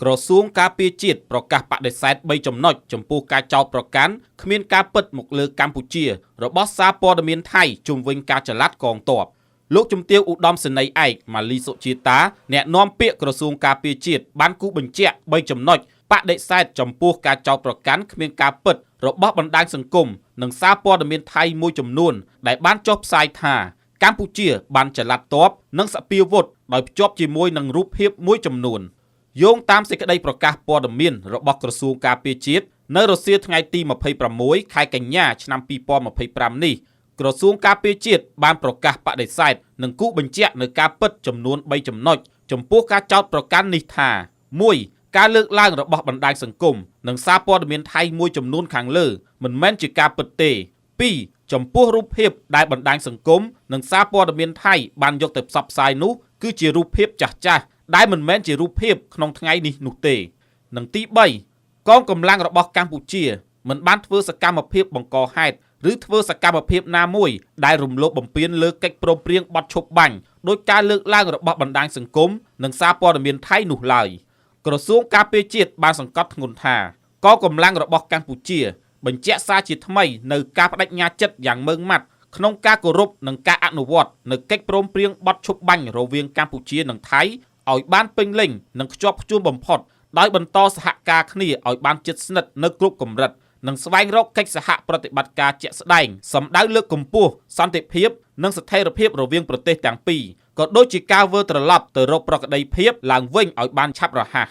ក្រសួងការពារជាតិប្រកាសបដិសេធ3ចំណុចចំពោះការចោទប្រកាន់គ្មានការពិតមកលើកម្ពុជារបស់សារព័ត៌មានថៃជុំវិញការចល័តកងទ័ពលោកជំទាវឧត្តមសេនីយ៍ឯកម៉ាលីសុជាតាអ្នកនាំពាក្យក្រសួងការពារជាតិបានគូបញ្ជាក់3ចំណុចបដិសេធចំពោះការចោទប្រកាន់គ្មានការពិតរបស់បណ្ដាញសង្គមនិងសារព័ត៌មានថៃមួយចំនួនដែលបានចុះផ្សាយថាកម្ពុជាបានចល័តទ័ពនិងសពាវុធដោយភ្ជាប់ជាមួយនឹងរូបភាពមួយចំនួនយោងតាមសេចក្តីប្រកាសព័ត៌មានរបស់ក្រសួងការពារជាតិនៅរសៀលថ្ងៃទី26ខែកញ្ញាឆ្នាំ2025នេះក្រសួងការពារជាតិបានប្រកាសបដិសេធនិងគូបញ្ជាក់នៅការពិតចំនួន3ចំណុចចំពោះការចោទប្រកាន់នេះថា 1. ការលើកឡើងរបស់បណ្ដាញសង្គមនិងសារព័ត៌មានថៃមួយចំនួនខាងលើមិនមែនជាការពិតទេ 2. ចំពោះរូបភាពដែលបណ្ដាញសង្គមនិងសារព័ត៌មានថៃបានយកទៅផ្សព្វផ្សាយនោះគឺជារូបភាពចាស់ៗដែលមិនមែនជារូបភាពក្នុងថ្ងៃនេះនោះទេនិងទី3កងកម្លាំងរបស់កម្ពុជាមិនបានធ្វើសកម្មភាពបង្កហេតុឬធ្វើសកម្មភាពណាមួយដែលរំលោភបំពានលើកិច្ចព្រមព្រៀងបទឈប់បាញ់ដោយការលើកឡើងរបស់បណ្ដាញសង្គមនិងសារព័ត៌មានថៃនោះឡើយក្រសួងការពារជាតិបានសង្កត់ធ្ងន់ថាកងកម្លាំងរបស់កម្ពុជាបញ្ជាក់សារជាថ្មីនៅការបដិញ្ញាចិត្តយ៉ាងម៉ឺងម៉ាត់ក្នុងការគោរពនិងការអនុវត្តនៅកិច្ចព្រមព្រៀងបទឈប់បាញ់រវាងកម្ពុជានិងថៃឲ្យបានពេញលេញនិងខ្ជាប់ខ្ជួនបំផុតដោយបន្តសហការគ្នាឲ្យបានជិតស្និទ្ធនៅគ្រប់កម្រិតនិងស្វែងរកកិច្ចសហប្រតិបត្តិការជាក់ស្ដែងសម្ដៅលើកកម្ពស់សន្តិភាពនិងស្ថិរភាពរវាងប្រទេសទាំងពីរក៏ដូចជាការវិលត្រឡប់ទៅរកប្រក្រតីភាពឡើងវិញឲ្យបានឆាប់រហ័ស